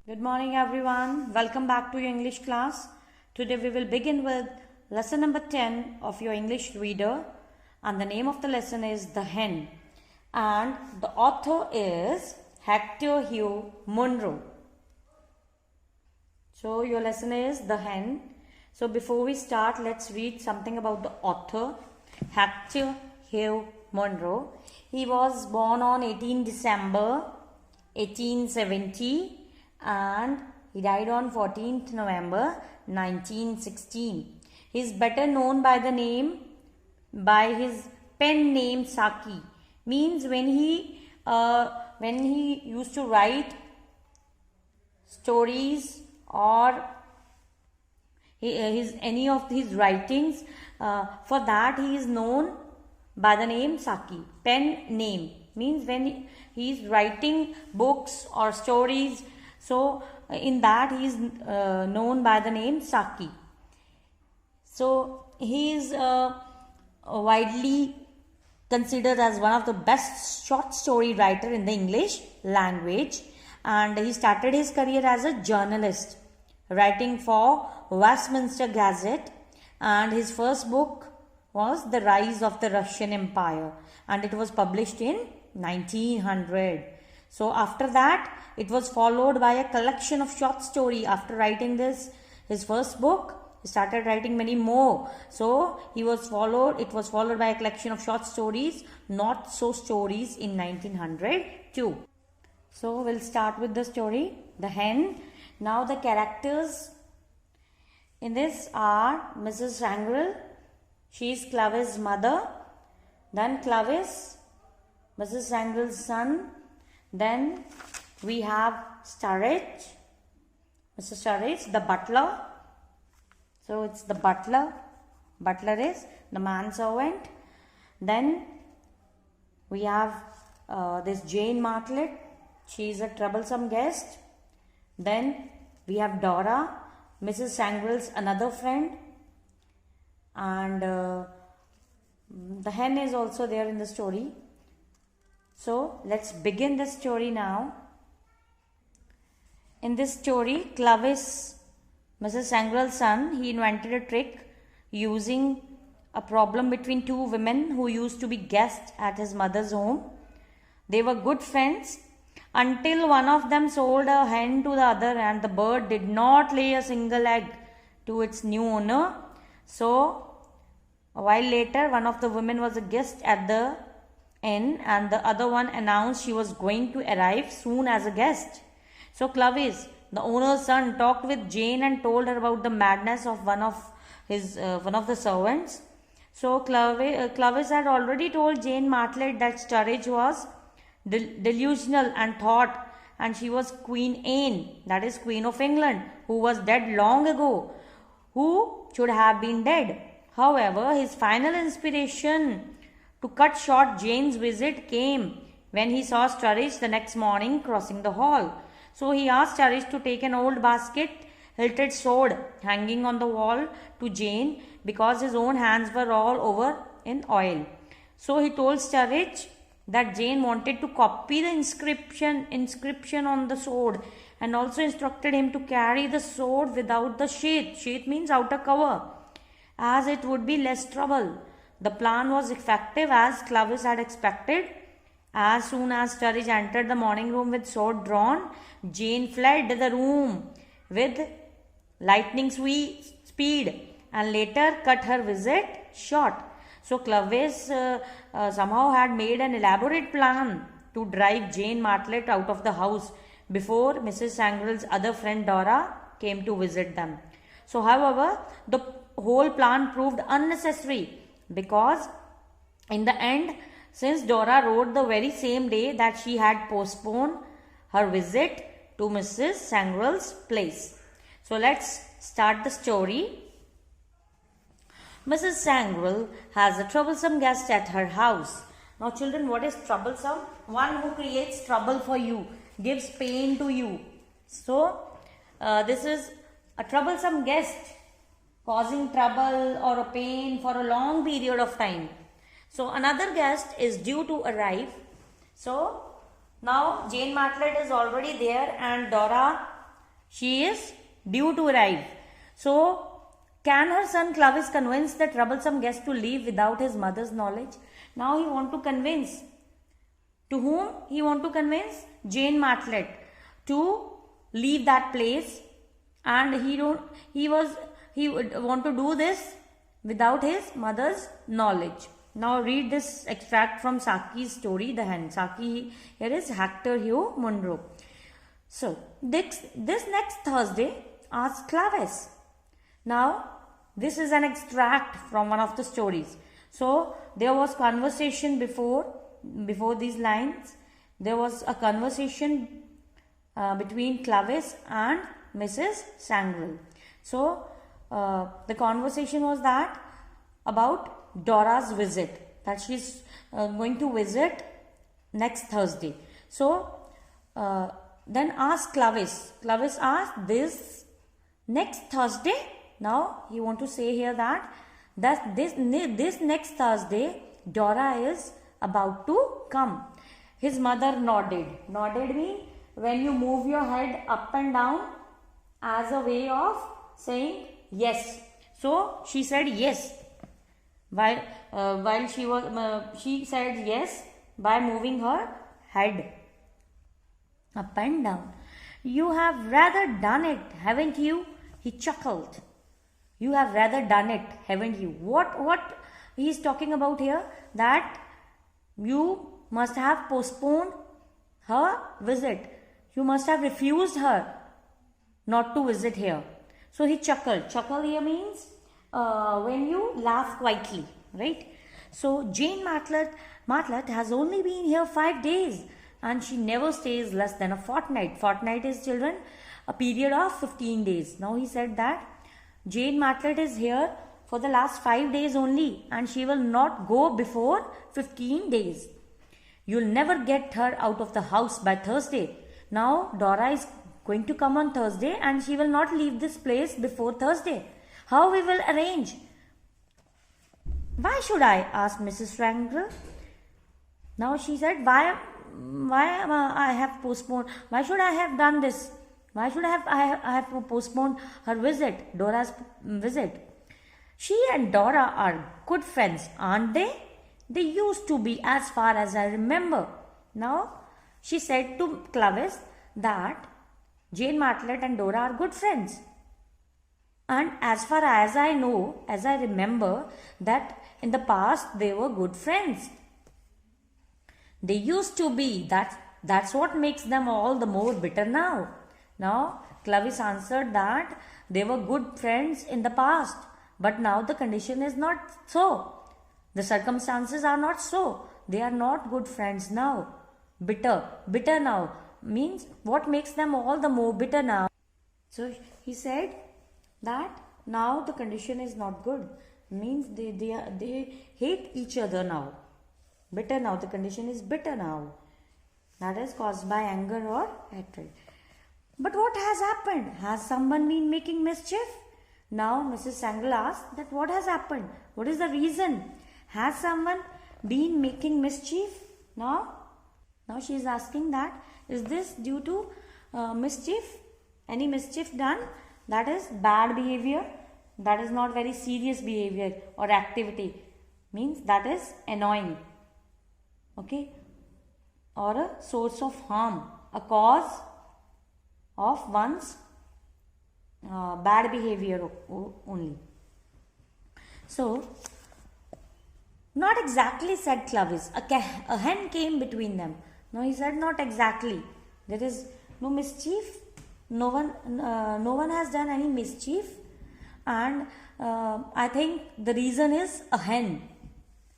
Good morning everyone. Welcome back to your English class. Today we will begin with lesson number 10 of your English reader, and the name of the lesson is The Hen, and the author is Hector Hugh Munro. So your lesson is The Hen. So before we start, let's read something about the author, Hector Hugh Munro. He was born on 18 December 1870 and he died on 14th November 1916. He is better known by his pen name Saki. Means when he used to write stories or any of his writings, for that he is known by the name Saki. Pen name means when he is writing books or stories, so in that he is known by the name Saki. So he is widely considered as one of the best short story writer in the English language, and he started his career as a journalist writing for Westminster Gazette, and his first book was The Rise of the Russian Empire, and it was published in 1900. So after that it was followed by a collection of short story. After writing his first book, he started writing many more. So it was followed by a collection of short stories, Not So Stories, in 1902. So we'll start with the story, The Hen. Now the characters in this are Mrs. Sangrel. She is Clavis' mother. Then Clavis, Mrs. Sangrel's son. Then we have Sturridge, Mr. Sturridge, the butler. So it's the butler. Butler is the manservant. Then we have this Jane Martlet. She is a troublesome guest. Then we have Dora, Mrs. Sangrel's another friend. And the hen is also there in the story. So let's begin the story now. In this story, Clavis, Mrs. Sangrel's son, he invented a trick using a problem between two women who used to be guests at his mother's home. They were good friends until one of them sold a hen to the other, and the bird did not lay a single egg to its new owner. So a while later, one of the women was a guest at the inn, and the other one announced she was going to arrive soon as a guest. So Clavis, the owner's son, talked with Jane and told her about the madness of one of the servants. So Clavis had already told Jane Martlet that Sturridge was delusional and she was Queen Anne, that is Queen of England, who was dead long ago, who should have been dead. However, his final inspiration to cut short Jane's visit came when he saw Sturridge the next morning crossing the hall. So he asked Sturridge to take an old basket-hilted sword hanging on the wall to Jane because his own hands were all over in oil. So he told Sturridge that Jane wanted to copy the inscription on the sword, and also instructed him to carry the sword without the sheath. Sheath means outer cover, as it would be less trouble. The plan was effective as Clavis had expected. As soon as Sturridge entered the morning room with sword drawn, Jane fled the room with lightning speed and later cut her visit short. So Clavis somehow had made an elaborate plan to drive Jane Martlet out of the house before Mrs. Sangrel's other friend Dora came to visit them. So however, the whole plan proved unnecessary, because in the end, since Dora wrote the very same day that she had postponed her visit to Mrs. Sangrel's place. So let's start the story. Mrs. Sangrel has a troublesome guest at her house. Now children, what is troublesome? One who creates trouble for you, gives pain to you. So this is a troublesome guest, causing trouble or a pain for a long period of time. So another guest is due to arrive. So Now Jane Martlet is already there and Dora She is due to arrive. So, can her son Clovis convince the troublesome guest to leave without his mother's knowledge? Now he want to convince. To whom he want to convince? Jane Martlet to leave that place, and he would want to do this without his mother's knowledge. Now read this extract from Saki's story, The Hen. Saki here is Hector Hugh Munro. So this next Thursday, asked Clavis. Now this is an extract from one of the stories. So there was conversation before these lines. There was a conversation between Clavis and Mrs. Sangrel. So the conversation was that about Dora's visit, that she's going to visit next Thursday. So then asked Clavis. Clavis asked, this next Thursday? Now he want to say here that this next Thursday Dora is about to come. His mother nodded. Nodded means when you move your head up and down as a way of saying yes. So she said yes. While she said yes by moving her head up and down. You have rather done it, haven't you? He chuckled. You have rather done it, haven't you? What he is talking about here? That you must have postponed her visit. You must have refused her not to visit here. So he chuckled. Chuckle here means when you laugh quietly, right? So Jane Martlet has only been here 5 days, and she never stays less than a fortnight. Fortnight is, children, a period of 15 days. Now he said that Jane Martlet is here for the last 5 days only, and she will not go before 15 days. You'll never get her out of the house by Thursday. Now Dora is going to come on Thursday, and she will not leave this place before Thursday. How we will arrange? Why should I? Asked Mrs. Sangrel. Now she said, why I have postponed? Why should I have done this? Why should I have postponed her visit, Dora's visit? She and Dora are good friends, aren't they? They used to be, as far as I remember. Now she said to Clavis that Jane Martlet and Dora are good friends. And as far as I know, as I remember, that in the past they were good friends. They used to be. That's what makes them all the more bitter now. Now, Clavis answered that they were good friends in the past, but now the condition is not so. The circumstances are not so. They are not good friends now. Bitter now means what makes them all the more bitter now. So he said that now the condition is not good, means they hate each other now. Bitter now, the condition is bitter now. That is caused by anger or hatred. But what has happened? Has someone been making mischief? Now Mrs. Sangrel asked that what has happened? What is the reason? Has someone been making mischief? Now she is asking that, is this due to mischief? Any mischief done? That is bad behavior. That is not very serious behavior or activity. Means that is annoying. Okay? Or a source of harm. A cause of one's bad behavior only. So, not exactly, said Clavis. A hen came between them. No, he said not exactly. There is no mischief. No one has done any mischief. And I think the reason is a hen.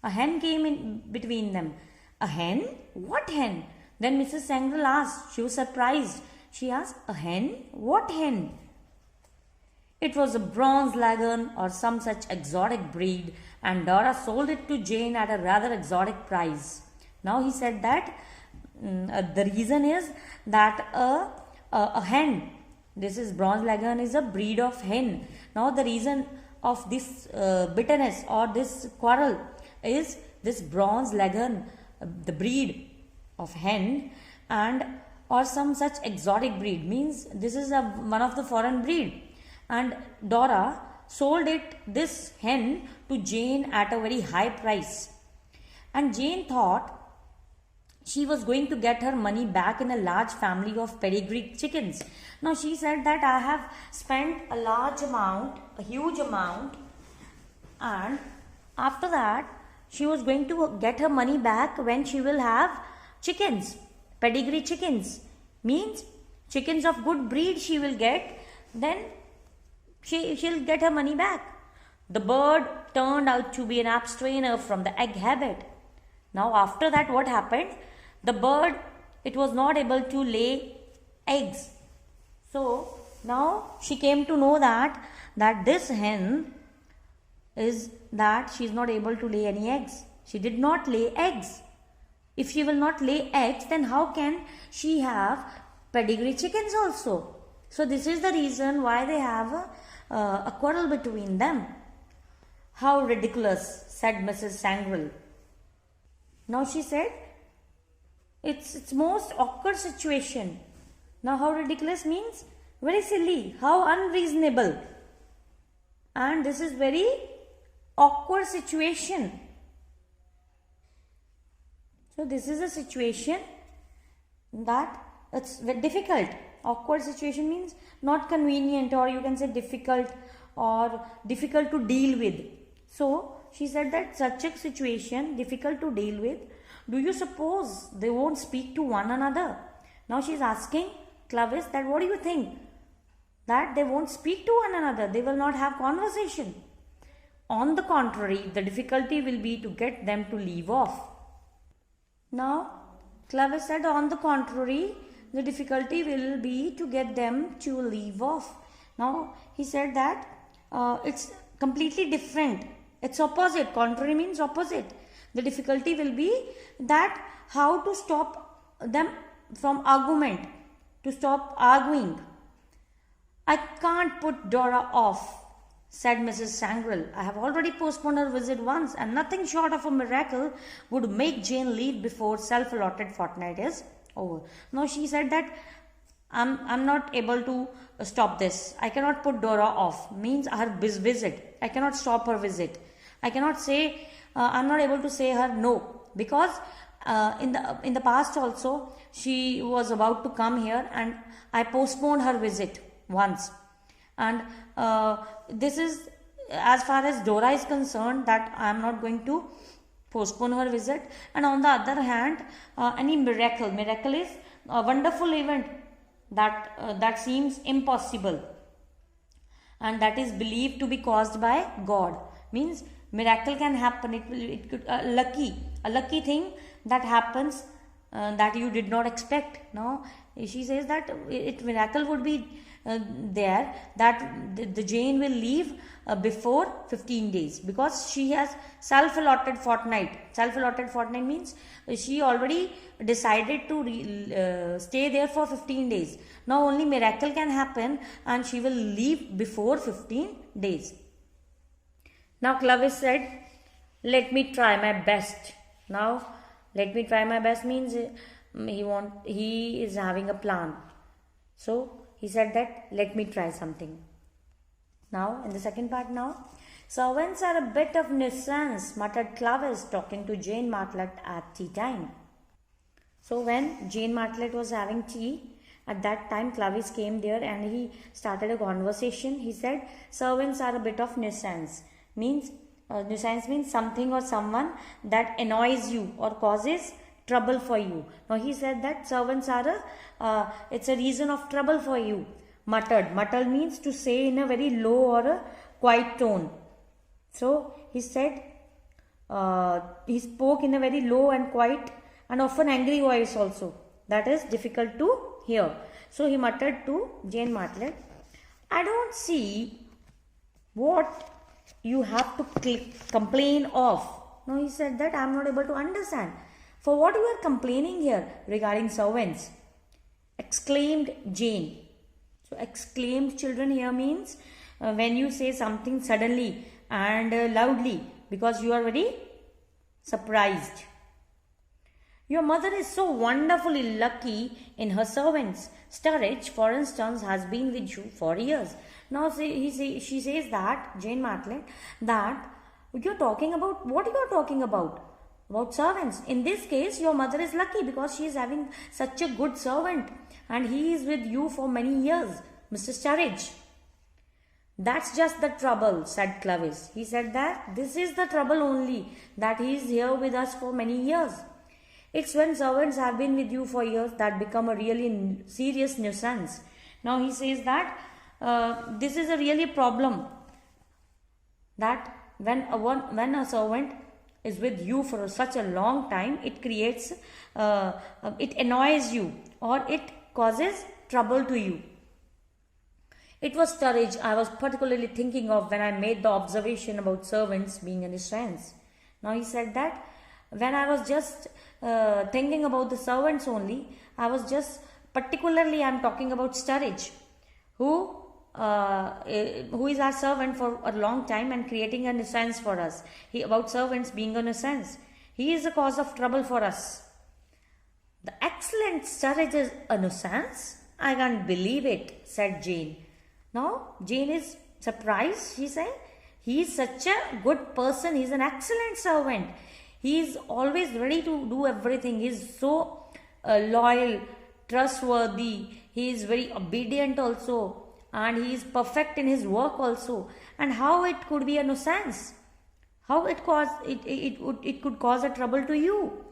A hen came in between them. A hen? What hen? Then Mrs. Sangrel asked. She was surprised. She asked, a hen? What hen? It was a bronze leghorn or some such exotic breed, and Dora sold it to Jane at a rather exotic price. Now he said that the reason is that a hen, this is bronze leghorn, is a breed of hen. Now the reason of this bitterness or this quarrel is this bronze leghorn, the breed of hen, and or some such exotic breed, means this is one of the foreign breed, and Dora sold this hen to Jane at a very high price, and Jane thought she was going to get her money back in a large family of pedigree chickens. Now she said that I have spent a huge amount, and after that she was going to get her money back when she will have chickens. Pedigree chickens means chickens of good breed she will get, then she'll get her money back. The bird turned out to be an abstainer from the egg habit. Now after that, what happened? The bird, it was not able to lay eggs. So now she came to know that this hen is that she is not able to lay any eggs. She did not lay eggs. If she will not lay eggs, then how can she have pedigree chickens also? So this is the reason why they have a quarrel between them. How ridiculous, said Mrs. Sangrel. Now she said, it's most awkward situation. Now how ridiculous means very silly, how unreasonable. And this is very awkward situation. So this is a situation that it's very difficult. Awkward situation means not convenient, or you can say difficult, or difficult to deal with. So she said that such a situation, difficult to deal with, do you suppose they won't speak to one another? Now she is asking Clovis that what do you think? That they won't speak to one another, they will not have conversation. On the contrary, the difficulty will be to get them to leave off. Now Clovis said, on the contrary, the difficulty will be to get them to leave off. Now he said that it's completely different. It's opposite. Contrary means opposite. The difficulty will be that how to stop them from argument, to stop arguing. I can't put Dora off, said Mrs. Sangrel. I have already postponed her visit once, and nothing short of a miracle would make Jane leave before self-allotted fortnight is over. Now she said that I'm not able to stop this. I cannot put Dora off. Means her visit. I cannot stop her visit. I cannot say, I'm not able to say her no, because in the past also she was about to come here and I postponed her visit once. And this is as far as Dora is concerned, that I am not going to postpone her visit. And on the other hand, any miracle is a wonderful event that seems impossible and that is believed to be caused by God. Means miracle can happen. It could a lucky thing that happens that you did not expect. Now she says that miracle would be there, that the Jane will leave before 15 days, because she has self-allotted fortnight. Self-allotted fortnight means she already decided to stay there for 15 days. Now only miracle can happen and she will leave before 15 days. Now Clovis said, let me try my best. Now let me try my best means he is having a plan. So he said that let me try something. Now in the second part now, servants are a bit of nuisance, muttered Clovis, talking to Jane Martlet at tea time. So when Jane Martlet was having tea, at that time Clovis came there and he started a conversation. He said, servants are a bit of nuisance. Nuisance means something or someone that annoys you or causes trouble for you. Now he said that servants are it's a reason of trouble for you. Muttered means to say in a very low or a quiet tone. So he said, he spoke in a very low and quiet and often angry voice also. That is difficult to hear. So he muttered to Jane Martlet, I don't see what you have to complain of. Now he said that I am not able to understand. For what you are complaining here regarding servants? Exclaimed Jane. So exclaimed, children, here means when you say something suddenly and loudly because you are very surprised. Your mother is so wonderfully lucky in her servants. Sturridge, for instance, has been with you for years. Now she says that, Jane Martlet, that you're talking about, what you're talking about? About servants. In this case, your mother is lucky because she is having such a good servant and he is with you for many years, Mr. Sturridge. That's just the trouble, said Clovis. He said that this is the trouble only, that he is here with us for many years. It's when servants have been with you for years that become a really serious nuisance. Now he says that this is a really problem, that when a servant is with you for such a long time, it creates, it annoys you or it causes trouble to you. It was Sturridge I was particularly thinking of when I made the observation about servants being a nuisance. Now he said that when I was just thinking about the servants only, I was just particularly I'm talking about Sturridge, who is our servant for a long time and creating a nuisance for us. About servants being a nuisance. He is a cause of trouble for us. The excellent Sturridge is a nuisance? I can't believe it, said Jane. Now, Jane is surprised. She said, he is such a good person. He is an excellent servant. He is always ready to do everything. He is so loyal, trustworthy. He is very obedient also. And he is perfect in his work also. And how it could be a nuisance? How it could cause a trouble to you?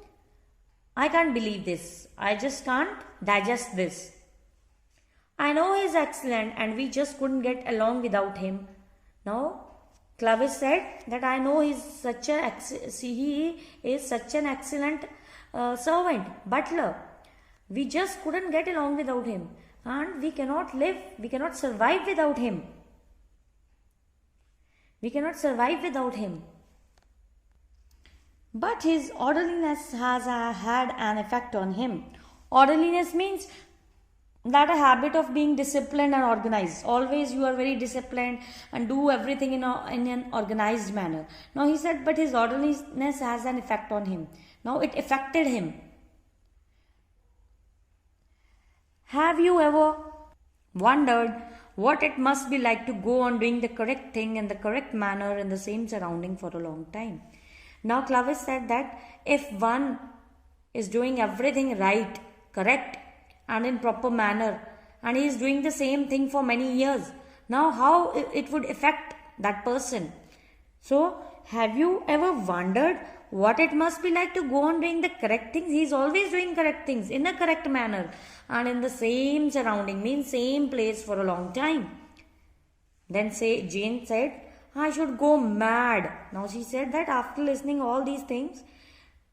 I can't believe this. I just can't digest this. I know he is excellent and we just couldn't get along without him. Now, Clovis said that I know he is such an excellent servant, butler. We just couldn't get along without him and we cannot survive without him. We cannot survive without him. But his orderliness has had an effect on him. Orderliness means that a habit of being disciplined and organized. Always you are very disciplined and do everything in an organized manner. Now he said, but his orderliness has an effect on him. Now it affected him. Have you ever wondered what it must be like to go on doing the correct thing in the correct manner in the same surrounding for a long time? Now Clovis said that if one is doing everything right, correct, and in proper manner, and he is doing the same thing for many years, now how it would affect that person? So have you ever wondered what it must be like to go on doing the correct things? He is always doing correct things in a correct manner and in the same surrounding, means same place for a long time. Then Jane said, I should go mad. Now she said that after listening all these things,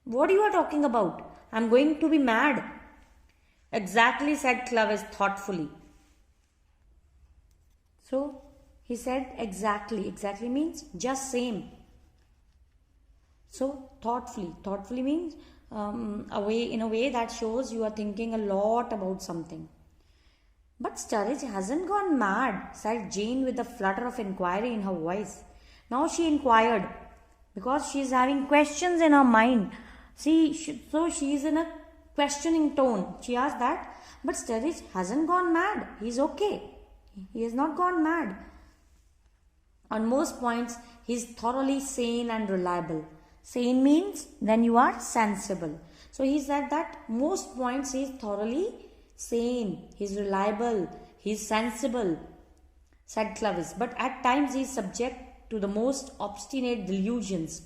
what you are talking about? I'm going to be mad. Exactly, said Clovis thoughtfully. So he said exactly. Exactly means just same. So thoughtfully. Thoughtfully means in a way that shows you are thinking a lot about something. But Sturridge hasn't gone mad, said Jane with a flutter of inquiry in her voice. Now she inquired because she is having questions in her mind. So she is in a questioning tone. She asked that, but Sturridge hasn't gone mad. He's okay. He has not gone mad. On most points, he is thoroughly sane and reliable. Sane means then you are sensible. So he said that most points he is thoroughly sane, he is reliable, he is sensible, said Clovis. But at times he is subject to the most obstinate delusions.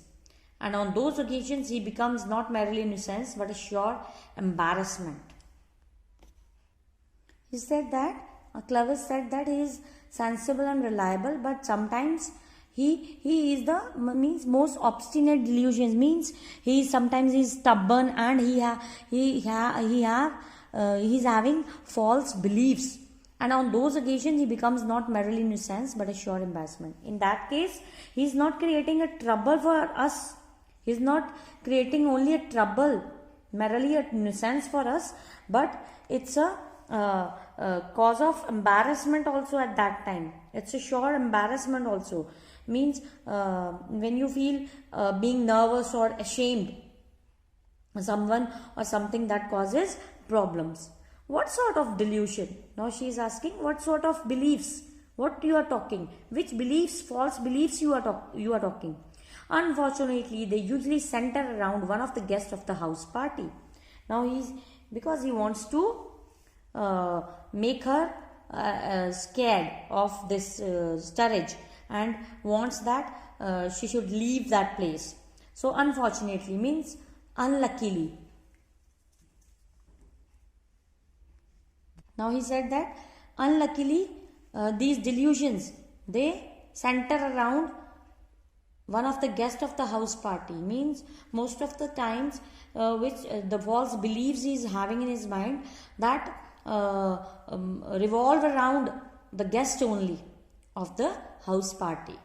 And on those occasions, he becomes not merely a nuisance, but a sure embarrassment. He said that, Clovis said that he is sensible and reliable, but sometimes he is the most obstinate delusions, means sometimes he is stubborn and he's having false beliefs. And on those occasions, he becomes not merely nuisance, but a sure embarrassment. In that case, he is not creating a trouble for us. He is not creating only a trouble, merely a nuisance for us, but it's a cause of embarrassment also at that time. It's a sure embarrassment also. Means when you feel being nervous or ashamed someone or something that causes problems. What sort of delusion? Now she is asking what sort of beliefs, what you are talking, which beliefs, false beliefs you are talking. Unfortunately, they usually center around one of the guests of the house party. Now because he wants to make her scared of this storage, and wants that she should leave that place. So unfortunately means unluckily. Now he said that unluckily these delusions, they center around one of the guests of the house party, means most of the times which the false beliefs he is having in his mind, that revolve around the guest only of the house party.